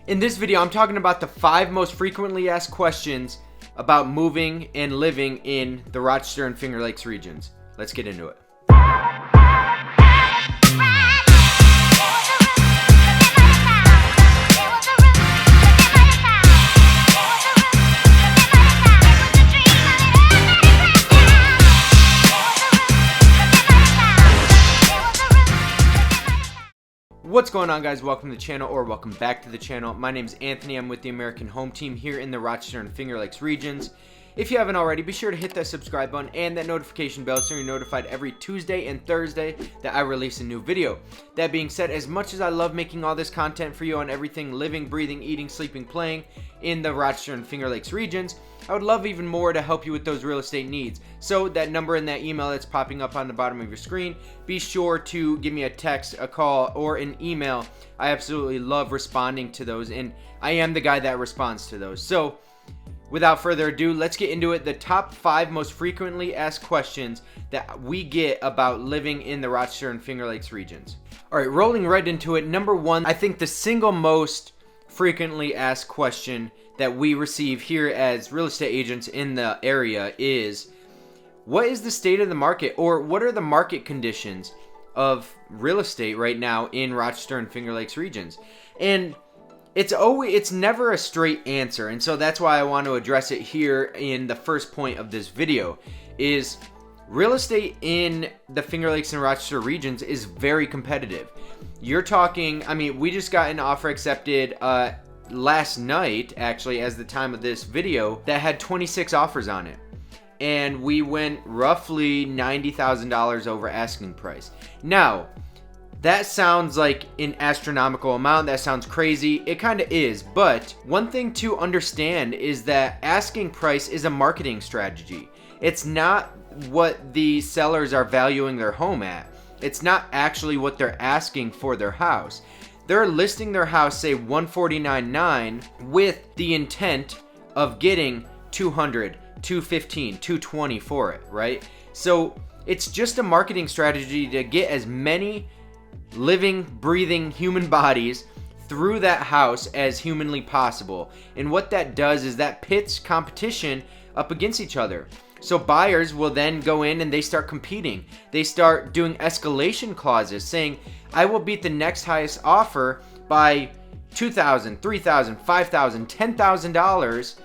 In this video, I'm talking about the 5 most frequently asked questions about moving and living in the Rochester and Finger Lakes regions. Let's get into it. What's going on, guys? Welcome to the channel, or welcome back to the channel. My name is Anthony. I'm with the American Home Team here in the Rochester and Finger Lakes regions. If you haven't already, be sure to hit that subscribe button and that notification bell so you're notified every Tuesday and Thursday that I release a new video. That being said, as much as I love making all this content for you on everything living, breathing, eating, sleeping, playing in the Rochester and Finger Lakes regions, I would love even more to help you with those real estate needs. So that number in that email that's popping up on the bottom of your screen, be sure to give me a text, a call, or an email. I absolutely love responding to those, and I am the guy that responds to those. So without further ado, let's get into it. The top 5 most frequently asked questions that we get about living in the Rochester and Finger Lakes regions. All right, rolling right into it. Number 1, I think the single most frequently asked question that we receive here as real estate agents in the area is, what is the state of the market, or what are the market conditions of real estate right now in Rochester and Finger Lakes regions? And it's never a straight answer, and so that's why I want to address it here in the first point of this video. Is real estate in the Finger Lakes and Rochester regions is very competitive. You're talking, I mean, we just got an offer accepted last night, actually, as the time of this video, that had 26 offers on it, and we went roughly $90,000 over asking price. Now, that sounds like an astronomical amount. That sounds crazy. It kind of is. But one thing to understand is that asking price is a marketing strategy. It's not what the sellers are valuing their home at. It's not actually what they're asking for their house. They're listing their house, say $149,900, with the intent of getting $200, $215, $220 for it, right? So it's just a marketing strategy to get as many living, breathing human bodies through that house as humanly possible. And what that does is that pits competition up against each other. So buyers will then go in and they start competing. They start doing escalation clauses saying, I will beat the next highest offer by $2,000, $3,000, $5,000, $10,000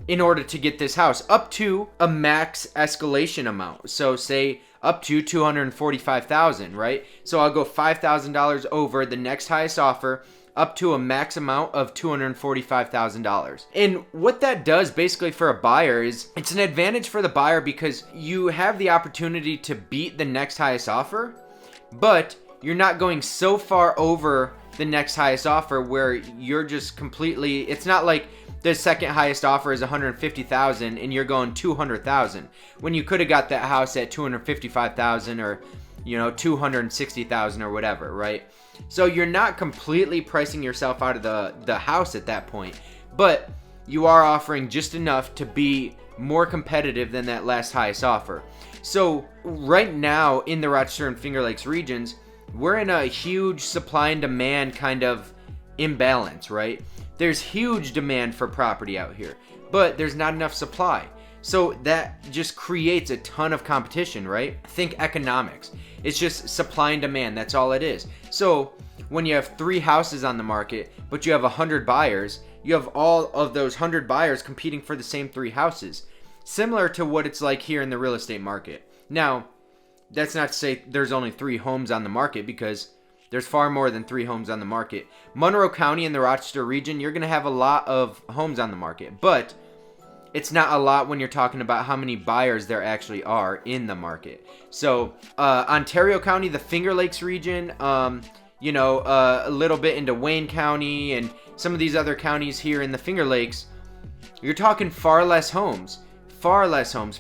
in order to get this house, up to a max escalation amount. So say up to $245,000, right? So I'll go $5,000 over the next highest offer, up to a max amount of $245,000. And what that does basically for a buyer is, it's an advantage for the buyer because you have the opportunity to beat the next highest offer, but you're not going so far over the next highest offer where you're just completely, it's not like the second highest offer is $150,000 and you're going $200,000 when you could have got that house at $255,000 or, you know, $260,000 or whatever, right? So you're not completely pricing yourself out of the house at that point, but you are offering just enough to be more competitive than that last highest offer. So right now in the Rochester and Finger Lakes regions, we're in a huge supply and demand kind of imbalance, right? There's huge demand for property out here, but there's not enough supply. So that just creates a ton of competition, right? Think economics. It's just supply and demand. That's all it is. So when you have 3 houses on the market, but you have 100 buyers, you have all of those 100 buyers competing for the same 3 houses. Similar to what it's like here in the real estate market. Now, that's not to say there's only 3 homes on the market, because there's far more than 3 homes on the market. Monroe County in the Rochester region, you're going to have a lot of homes on the market, but it's not a lot when you're talking about how many buyers there actually are in the market. So Ontario County, the Finger Lakes region, a little bit into Wayne County and some of these other counties here in the Finger Lakes, you're talking far less homes.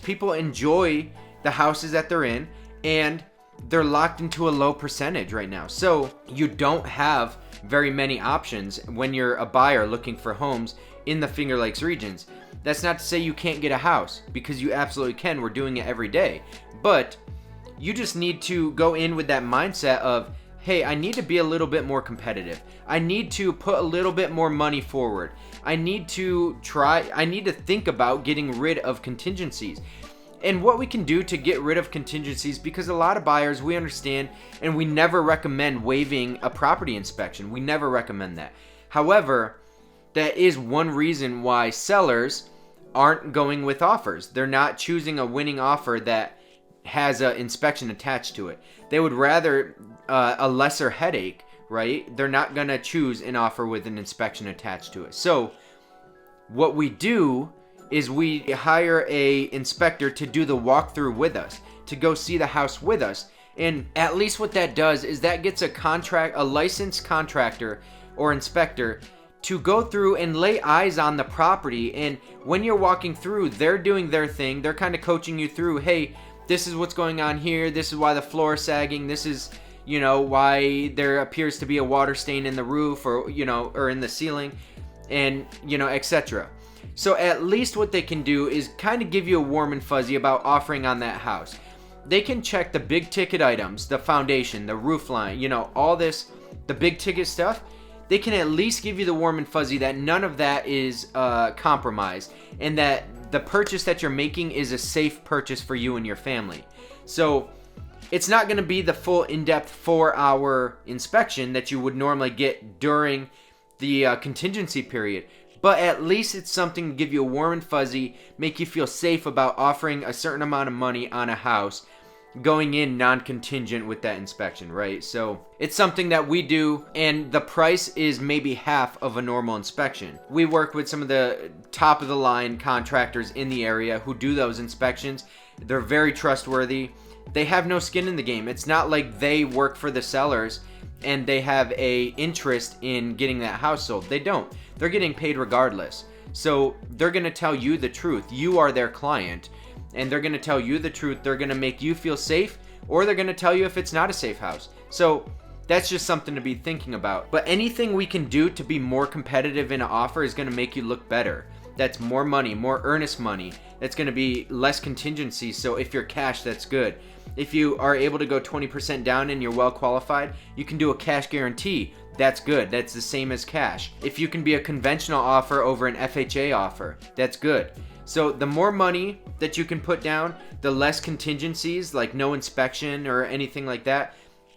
People enjoy the houses that they're in, and they're locked into a low percentage right now. So you don't have very many options when you're a buyer looking for homes in the Finger Lakes regions. That's not to say you can't get a house, because you absolutely can. We're doing it every day. But you just need to go in with that mindset of, hey, I need to be a little bit more competitive. I need to put a little bit more money forward. I need to think about getting rid of contingencies. And what we can do to get rid of contingencies, because a lot of buyers, we understand, and we never recommend waiving a property inspection. We never recommend that. However, that is one reason why sellers aren't going with offers. They're not choosing a winning offer that has an inspection attached to it. They would rather a lesser headache, right? They're not going to choose an offer with an inspection attached to it. So what we do is we hire a inspector to do the walkthrough with us, to go see the house with us. And at least what that does is that gets a licensed contractor or inspector to go through and lay eyes on the property. And when you're walking through, they're doing their thing. They're kind of coaching you through, hey, this is what's going on here. This is why the floor is sagging. This is, why there appears to be a water stain in the roof or in the ceiling, and, etc. So at least what they can do is kind of give you a warm and fuzzy about offering on that house. They can check the big ticket items, the foundation, the roof line, all this, the big ticket stuff. They can at least give you the warm and fuzzy that none of that is compromised, and that the purchase that you're making is a safe purchase for you and your family. So it's not going to be the full in-depth 4-hour inspection that you would normally get during the contingency period. But at least it's something to give you a warm and fuzzy, make you feel safe about offering a certain amount of money on a house, going in non-contingent with that inspection, right? So it's something that we do, and the price is maybe half of a normal inspection. We work with some of the top of the line contractors in the area who do those inspections. They're very trustworthy. They have no skin in the game. It's not like they work for the sellers and they have a interest in getting that house sold. They don't. They're getting paid regardless. So they're going to tell you the truth. You are their client, and they're going to tell you the truth. They're going to make you feel safe, or they're going to tell you if it's not a safe house. So that's just something to be thinking about. But anything we can do to be more competitive in an offer is going to make you look better. That's more money, more earnest money. That's going to be less contingency. So if you're cash, that's good. If you are able to go 20% down and you're well qualified, you can do a cash guarantee. That's good. That's the same as cash. If you can be a conventional offer over an FHA offer, that's good. So the more money that you can put down, the less contingencies, like no inspection or anything like that,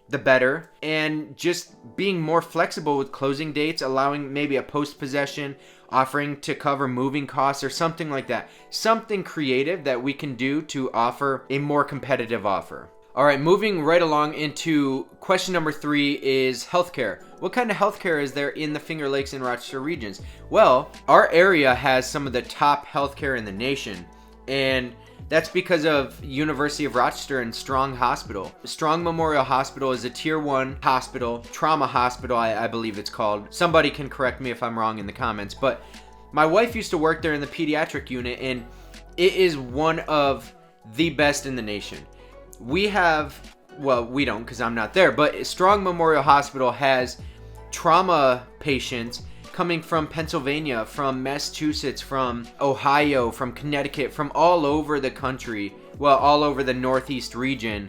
the better. And just being more flexible with closing dates, allowing maybe a post-possession, offering to cover moving costs or something like that. Something creative that we can do to offer a more competitive offer. All right, moving right along into question number 3 is healthcare. What kind of healthcare is there in the Finger Lakes and Rochester regions? Well, our area has some of the top healthcare in the nation, and that's because of University of Rochester and Strong Hospital. Strong Memorial Hospital is a tier 1 hospital, trauma hospital, I believe it's called. Somebody can correct me if I'm wrong in the comments, but my wife used to work there in the pediatric unit, and it is one of the best in the nation. We have, well, we don't because I'm not there, but Strong Memorial Hospital has trauma patients coming from Pennsylvania, from Massachusetts, from Ohio, from Connecticut, from all over the country, well, all over the Northeast region,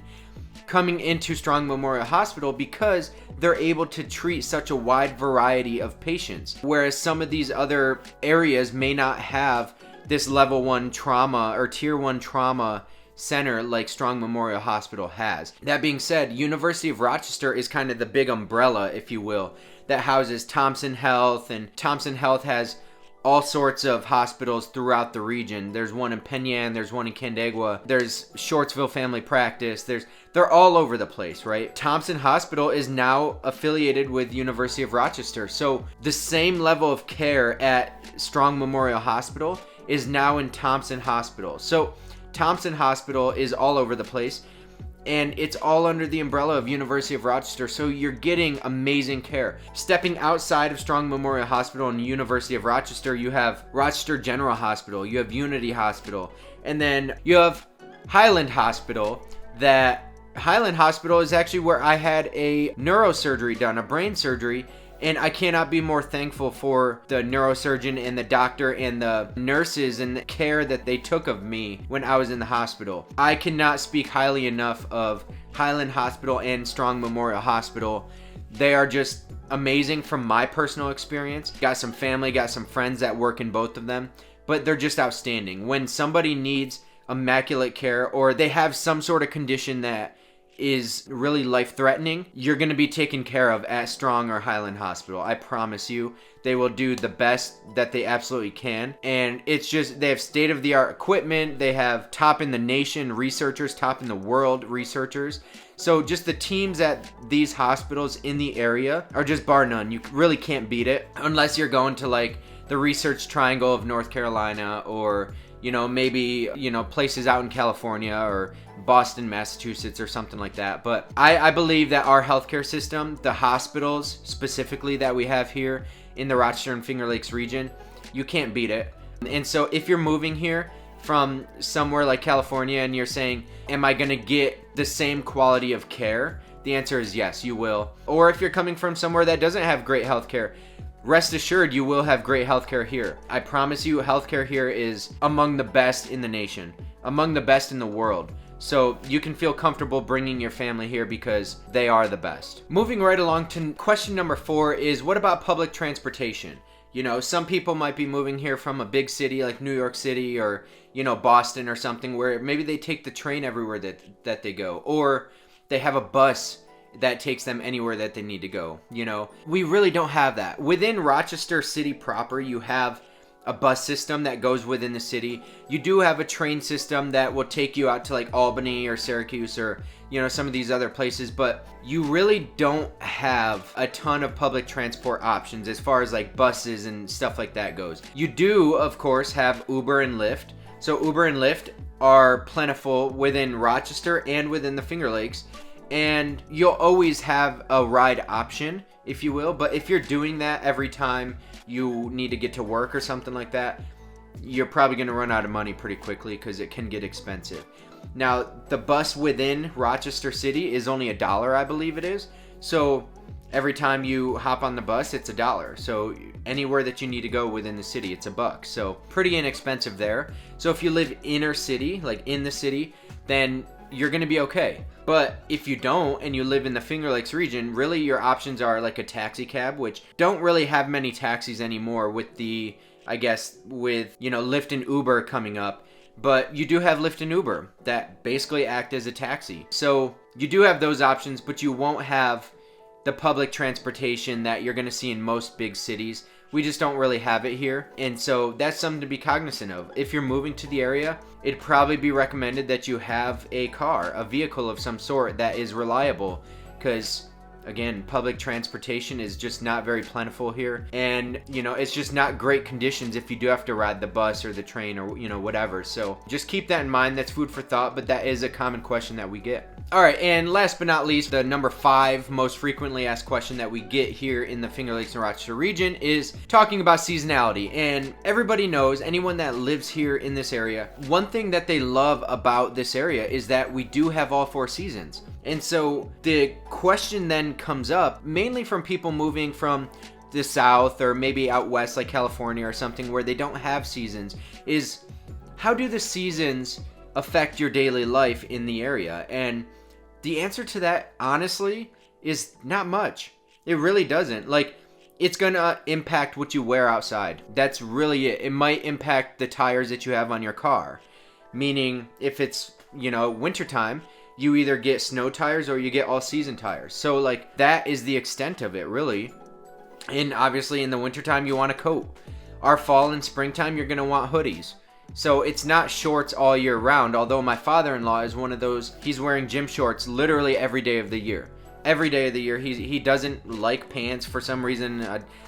coming into Strong Memorial Hospital because they're able to treat such a wide variety of patients. Whereas some of these other areas may not have this level 1 trauma or tier 1 trauma center like Strong Memorial Hospital has. That being said, University of Rochester is kind of the big umbrella, if you will, that houses Thompson Health, and Thompson Health has all sorts of hospitals throughout the region. There's one in Penyan, there's one in Canandaigua, there's Shortsville Family Practice, they're all over the place, right? Thompson Hospital is now affiliated with University of Rochester, so the same level of care at Strong Memorial Hospital is now in Thompson Hospital. So Thompson Hospital is all over the place, and it's all under the umbrella of University of Rochester, so you're getting amazing care. Stepping outside of Strong Memorial Hospital and University of Rochester, you have Rochester General Hospital, you have Unity Hospital, and then you have Highland Hospital. That Highland Hospital is actually where I had a neurosurgery done, a brain surgery, And I cannot be more thankful for the neurosurgeon and the doctor and the nurses and the care that they took of me when I was in the hospital. I cannot speak highly enough of Highland Hospital and Strong Memorial Hospital. They are just amazing from my personal experience. Got some family, got some friends that work in both of them, but they're just outstanding. When somebody needs immaculate care or they have some sort of condition that is really life-threatening, you're going to be taken care of at Strong or Highland Hospital. I promise you, they will do the best that they absolutely can. And it's just, they have state-of-the-art equipment. They have top in the nation researchers, top in the world researchers. So just the teams at these hospitals in the area are just bar none. You really can't beat it unless you're going to like the Research Triangle of North Carolina, or maybe, places out in California or Boston, Massachusetts, or something like that. But I believe that our healthcare system, the hospitals specifically that we have here in the Rochester and Finger Lakes region, you can't beat it. And so if you're moving here from somewhere like California and you're saying, am I going to get the same quality of care? The answer is yes, you will. Or if you're coming from somewhere that doesn't have great healthcare, rest assured you will have great healthcare here. I promise you, healthcare here is among the best in the nation, among the best in the world. So you can feel comfortable bringing your family here because they are the best. Moving right along to question number 4 is, what about public transportation? Some people might be moving here from a big city like New York City or, Boston or something, where maybe they take the train everywhere that they go, or they have a bus that takes them anywhere that they need to go. We really don't have that. Within Rochester City proper, you have a bus system that goes within the city. You do have a train system that will take you out to like Albany or Syracuse or, some of these other places, but you really don't have a ton of public transport options as far as like buses and stuff like that goes. You do, of course, have Uber and Lyft. So Uber and Lyft are plentiful within Rochester and within the Finger Lakes. And you'll always have a ride option, if you will. But if you're doing that every time you need to get to work or something like that, you're probably going to run out of money pretty quickly because it can get expensive. Now, the bus within Rochester City is only $1, I believe it is. So every time you hop on the bus, it's $1. So anywhere that you need to go within the city, it's $1. So pretty inexpensive there. So if you live inner city, like in the city, then you're going to be okay. But if you don't and you live in the Finger Lakes region, really your options are like a taxi cab, which don't really have many taxis anymore with the, Lyft and Uber coming up. But you do have Lyft and Uber that basically act as a taxi. So you do have those options, but you won't have the public transportation that you're going to see in most big cities. We just don't really have it here. And so that's something to be cognizant of. If you're moving to the area, it'd probably be recommended that you have a car, a vehicle of some sort that is reliable. Because, again, public transportation is just not very plentiful here. And, it's just not great conditions if you do have to ride the bus or the train or, whatever. So just keep that in mind. That's food for thought, but that is a common question that we get. All right, and last but not least, the number 5 most frequently asked question that we get here in the Finger Lakes and Rochester region is talking about seasonality. And everybody knows, anyone that lives here in this area, one thing that they love about this area is that we do have all 4 seasons. And so the question then comes up, mainly from people moving from the south or maybe out west like California or something where they don't have seasons, is how do the seasons affect your daily life in the area? And the answer to that, honestly, is not much. It really doesn't. Like, it's going to impact what you wear outside. That's really it. It might impact the tires that you have on your car. Meaning, if it's, wintertime, you either get snow tires or you get all-season tires. So, like, that is the extent of it, really. And obviously, in the wintertime, you want a coat. Our fall and springtime, you're going to want hoodies. So it's not shorts all year round, although my father-in-law is one of those, he's wearing gym shorts literally every day of the year. Every day of the year. He doesn't like pants for some reason,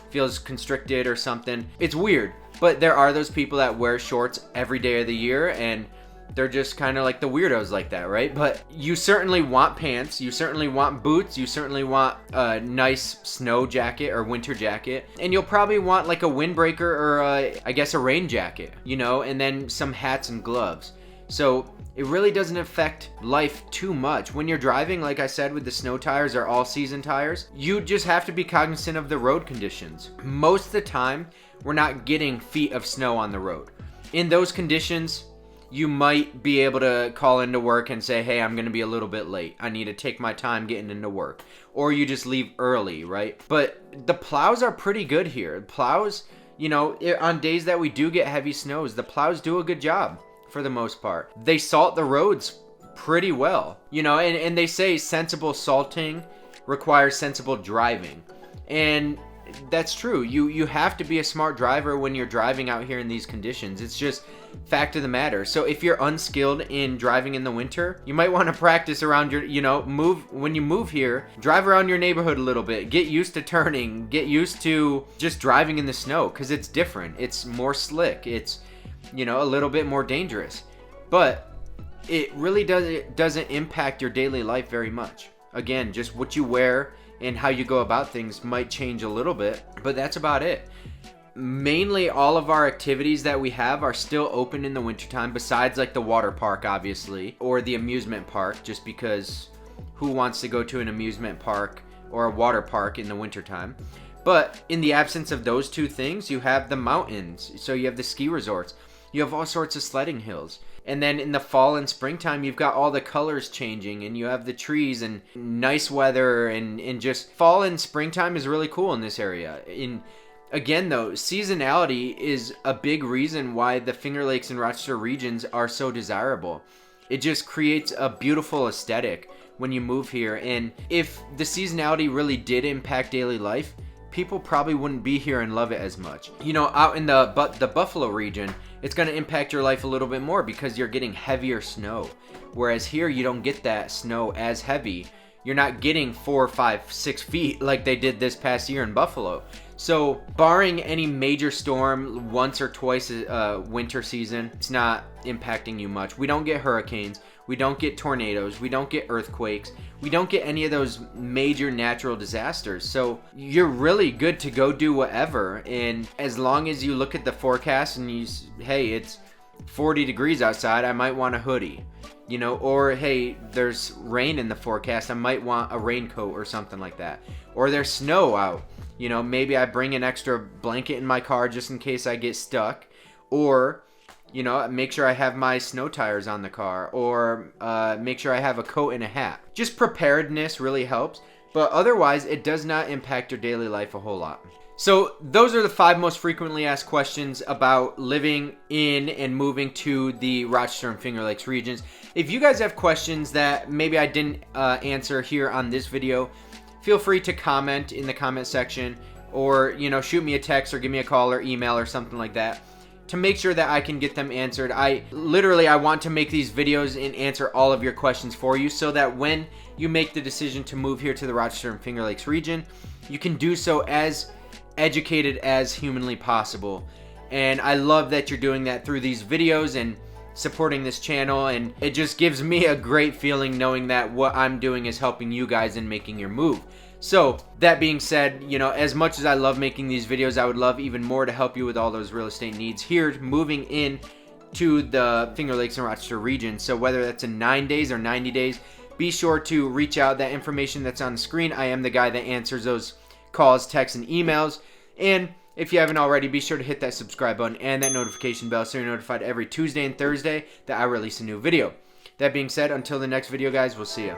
feels constricted or something. It's weird, but there are those people that wear shorts every day of the year, and they're just kind of like the weirdos like that, right? But you certainly want pants, you certainly want boots, you certainly want a nice snow jacket or winter jacket, and you'll probably want like a windbreaker or a rain jacket, and then some hats and gloves. So it really doesn't affect life too much. When you're driving, like I said, with the snow tires or all season tires, you just have to be cognizant of the road conditions. Most of the time, we're not getting feet of snow on the road. In those conditions, you might be able to call into work and say, hey, I'm going to be a little bit late. I need to take my time getting into work. Or you just leave early, right? But the plows are pretty good here. Plows, you know, on days that we do get heavy snows, the plows do a good job. For the most part, they salt the roads pretty well, you know, and they say sensible salting requires sensible driving, and that's true. You have to be a smart driver when you're driving out here in these conditions. It's just fact of the matter. So if you're unskilled in driving in the winter, you might want to practice around your, you know, when you move here, drive around your neighborhood a little bit, get used to turning, get used to just driving in the snow, because it's different. It's more slick. It's, you know, a little bit more dangerous, but it really doesn't impact your daily life very much. Again, just what you wear and how you go about things might change a little bit, but that's about it. Mainly all of our activities that we have are still open in the wintertime, besides like the water park, obviously, or the amusement park, just because who wants to go to an amusement park or a water park in the wintertime? But in the absence of those two things, you have the mountains. So you have the ski resorts. You have all sorts of sledding hills. And then in the fall and springtime, you've got all the colors changing, and you have the trees and nice weather, and just fall and springtime is really cool in this area. Again, though, seasonality is a big reason why the Finger Lakes and Rochester regions are so desirable. It just creates a beautiful aesthetic when you move here. And if the seasonality really did impact daily life, people probably wouldn't be here and love it as much. You know, out in the Buffalo region, it's going to impact your life a little bit more because you're getting heavier snow. Whereas here, you don't get that snow as heavy. You're not getting 4, 5, 6 feet like they did this past year in Buffalo. So barring any major storm once or twice winter season, it's not impacting you much. We don't get hurricanes. We don't get tornadoes. We don't get earthquakes. We don't get any of those major natural disasters. So you're really good to go do whatever. And as long as you look at the forecast and you, hey, it's 40 degrees outside, I might want a hoodie. You know, or hey, there's rain in the forecast, I might want a raincoat or something like that. Or there's snow out. You know, maybe I bring an extra blanket in my car just in case I get stuck. Or, you know, make sure I have my snow tires on the car, or make sure I have a coat and a hat. Just preparedness really helps, but otherwise it does not impact your daily life a whole lot. So those are the 5 most frequently asked questions about living in and moving to the Rochester and Finger Lakes regions. If you guys have questions that maybe I didn't answer here on this video, feel free to comment in the comment section, or, you know, shoot me a text or give me a call or email or something like that, to make sure that I can get them answered. I want to make these videos and answer all of your questions for you, so that when you make the decision to move here to the Rochester and Finger Lakes region, you can do so as educated as humanly possible. And I love that you're doing that through these videos and supporting this channel, and it just gives me a great feeling knowing that what I'm doing is helping you guys in making your move. So that being said, you know, as much as I love making these videos, I would love even more to help you with all those real estate needs here moving in to the Finger Lakes and Rochester region. So whether that's in 9 days or 90 days, be sure to reach out. That information that's on the screen, I am the guy that answers those calls, texts, and emails. And if you haven't already, be sure to hit that subscribe button and that notification bell so you're notified every Tuesday and Thursday that I release a new video. That being said, until the next video, guys, we'll see ya.